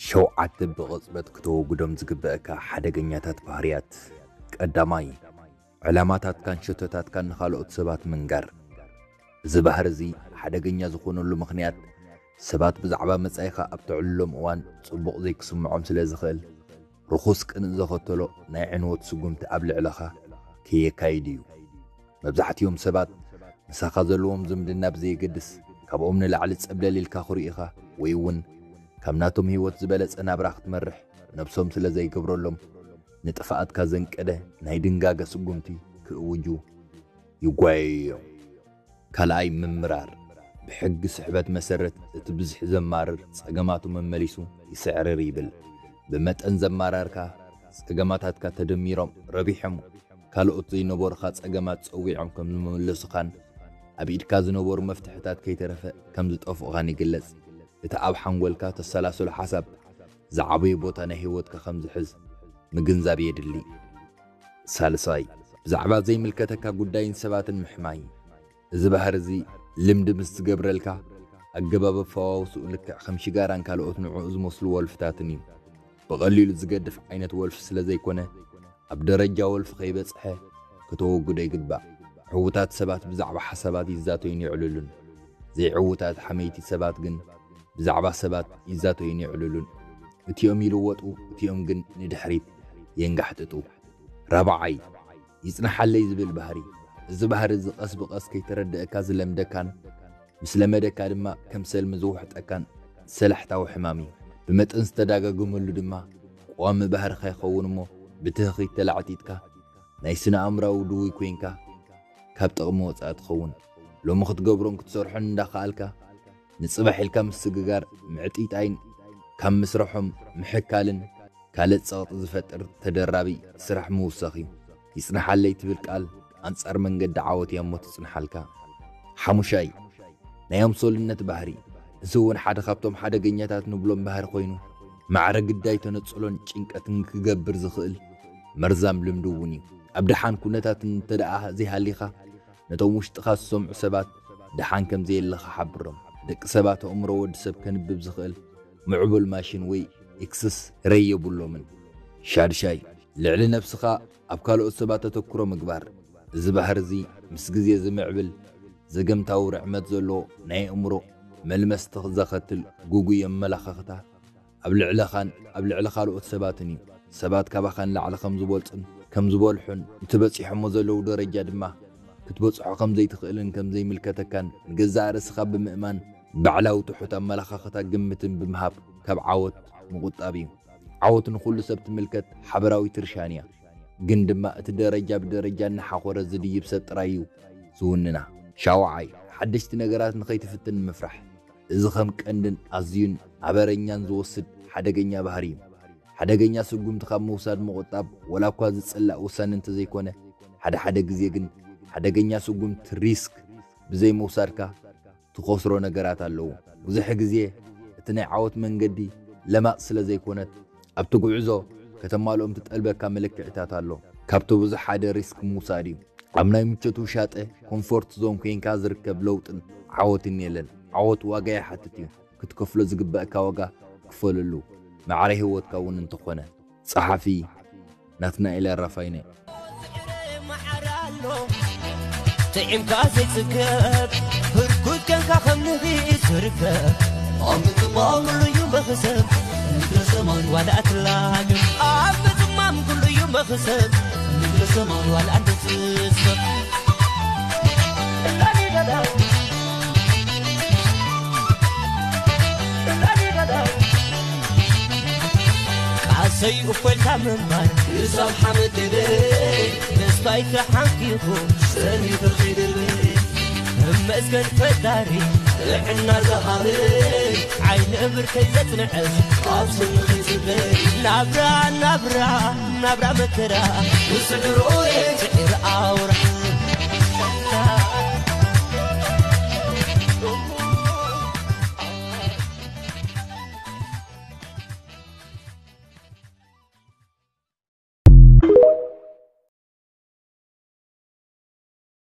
شوعت بغصبت كتوغدم زغبأكا حدغኛታት ባህርያት ቀዳማይ ዕላማታት ካን ሽቶታት ካን ካልኦት ሰባት መንጋር እዚ ባህር እዚ ሓደገኛ ዝኾነሉ ምኽንያት ሰባት ብዛዕባ መጻኢኻ ኣብ ትዕልሎም እዋን ጽቡቕ ዘይክስምዖም ስለ ዝኽእል ርኹስ ቅን ዘኸተሎ ናይ ዕንወት ስጉምቲ ኣብ ልዕለኻ ከየካይድ እዩ መብዛሕትኦም ሰባት ንሳኻ ዘለዎም ዝምድና ብዘይገድስ ካብኦም ንላዕሊ ጸብለል ኢልካ ኹሪኢኻ ወይ እውን ካብ ናቶም ህይወት ዝበለጸ ናብራ ክትመርሕ ነብሶም ስለ ዘይገብረሎም ንጥፋኣትካ ዘንቀደ ናይ ድንጋገ ስጉምቲ ክእውጁ ይጓየዮም ካልኣይ ምምራር ብሕጊ ስሕበት መሰረት እቲ ብዙሕ ዘማርር ጸገማቱ መመሊሱ ይስዕርር ይብል ብመጠን ዘማራርካ ጸገማታትካ ተደሚሮም ረቢሖም ካልኦት ዘይነበሩኻ ጸገማት ጸዊዖም ከም ዝመለሱኻን ኣብ ኢድካ ዝነበሩ መፍትሕታት ከይተረፈ ከም ዝጠፍኡኻን ይግለጽ እቲ ኣብ ሓንጎልካ ተሰላሰሉ ሓሳብ ዝዓበየ ቦታ ናይ ህይወትካ ከም ዝሕዝ ምግንዛብ የድሊ ሳልሳይ ብዛዕባ ዘይምልከተካ ጉዳይን ሰባትን ምሕማይ እዚ ባህር እዚ ልምዲ ምስ ዝገብረልካ ኣገባብ ፈዋውስኡ ልክዕ ከም ሽጋራን ካልኦት ንዕኡ ዝመስሉ ወልፍታትን እዩ ብቐሊሉ ዝገድፍ ዓይነት ወልፊ ስለ ዘይኮነ ኣብ ደረጃ ወልፊ ከይበጽሐ ከተወግዶ ይግባእ ዕውታት ሰባት ብዛዕባ ሓሳባት ይዛተዩን ይዕልሉን ዘይዕውታት ሓመይቲ ሰባት ግን ብዛዕባ ሰባት ይዛተዩን ይዕልሉን እቲኦም ይልወጡ እቲኦም ግን ንድሕሪት የንጋሕጥጡ ራብዓይ ይጽንሓለይ ዝብል ባህሪ እዚ ባህሪ እዚ ቀስ ብቐስ ከይተረድአካ ዝለምደካን ምስ ለመደካ ድማ ከም ሰልሚ ዝውሕጠካን ሰላሕታዊ ሕማም እዩ ብመጠን ዝተዳጋገመሉ ድማ ቋሚ ባህርኻ ይኸውን እሞ ብትኽኺት ተላዕቲትካ ናይ ስነ ኣእምራዊ ድውይ ኮይንካ ካብ ጥቕሚ ወፃኢ ትኸውን ሎሚ ክትገብሮን ክትሰርሖን እንዳኸኣልካ ንጽባሕ ኢልካ ምስግጋር ምዕጢጣይን ካብ ምስረሖም ምሕካልን ካልእ ጸቕጢ ዝፈጥር ተደራቢ ስራሕ ምውሳኽ እዩ ይጽንሓለይ ትብል ቃል ኣንጻር መንገዲ ዓወት እያ እሞ ትጽንሓልካ ሓሙሻይ ናይ ኣምሶልነት ባህሪ እዚ እውን ሓደ ካብቶም ሓደገኛታት ንብሎም ባህሪ ኮይኑ ማዕረ ግዳይ ተነጽሎን ጭንቀትን ክገብር ዝኽእል መርዛም ልምዲ እውን እዩ ኣብ ድሓን ኩነታት እንተደኣ ዘይሃሊኻ ነቶም ውሽጥኻ ዝሰምዑ ሰባት ድሓን ከም ዘየለኻ ሓብሮም ደቂ ሰባት ኣእምሮ ወዲ ሰብ ከንብብ ዝኽእል ምዕቡል ማሽን ወይ ኤክስስ ረየብሎምን ሻድሻይ ልዕሊ ነፍስኻ ኣብ ካልኦት ሰባት ተተኩሮ ምግባር እዚ ባህር እዚ ምስ ግዜ ዝምዕብል ዘገምታዊ ርዕመት ዘለዎ ናይ ኣእምሮ መልመስቲ ዘኸትል ጉጉይ ኣመላኻኽታ ኣብ ልዕለኻን ኣብ ልዕሊ ካልኦት ሰባትን እዩ ሰባት ካባኻን ላዕሊ ከም ዝበልጹን ከም ዝበልሑን እትበፂሖሞ ዘለዉ ደረጃ ድማ ክትበጽሖ ከም ዘይትኽእልን ከም ዘይምልከተካን ንገዛእ ርእስኻ ብምእማን ባዕላዊ ትሑት ኣመላኻኽታ ግምትን ብምሃብ ካብ ዓወት ምቁጣብ እዩ ዓወት ንኹሉ ሰብ ትምልከት ሓበራዊ ትርሻን እያ ግን ድማ እቲ ደረጃ ብደረጃ እናሓኾረ ዝድይብ ሰብ ጥራይ እዩ ዝውንና ሻውዓይ ሓደሽቲ ነገራት ንኸይትፍትን ምፍራሕ እዚ ከም ቀንድን ኣዝዩን ኣበረኛን ዝወስድ ሓደገኛ ባህሪ እዩ ሓደገኛ ስጉምቲ ካብ ምውሳድ ምቁጣብ ወላ እኳ ዝጽላእ ውሳነ እንተዘይኮነ ሓደ ግዜ ግን ሓደገኛ ስጉምቲ ሪስክ ብዘይ ምውሳድካ ትኸስሮ ነገራት ኣለዉ ብዙሕ ግዜ እቲ ናይ ዓወት መንገዲ ለማቕ ስለ ዘይኮነት ኣብቲ ጉዕዞ ከተማልኦም ትጠልበካ መለክዕታት ኣሎ ካብቲ ብዙሕ ሓደ ሪስክ ምውሳድ እዩ ኣብ ናይ ምቾት ውሻጠ ኮምፎርት ዞን ኮይንካ ዝርከብ ለውጥን ዓወትን የለን ዓወት ዋጋ ይሓትት እዩ ክትከፍሎ ዝግባእካ ዋጋ ክፈልሉ ማዕረ ህይወትካ እውን እንተኾነ ጸሓፊ ናትናኤል ኣራፋይነ تعيمك زيتسكب هركود كان كخمن في سركب عمت مام كل يوم بخسب نقل سمان ولا أتلاقم عمت مام كل يوم بخسب نقل سمان ولا أنت تسكب اللي قدر اللي قدر كاسي وفل كامن باي يصاب حمد دي نسبايك حنكيكم سني تخيد البيت مسكن فتاري احنا زهاري عين بركي زتنعز قابسن خيز البيت نبرا مكرا وسعر أوري سعر أوري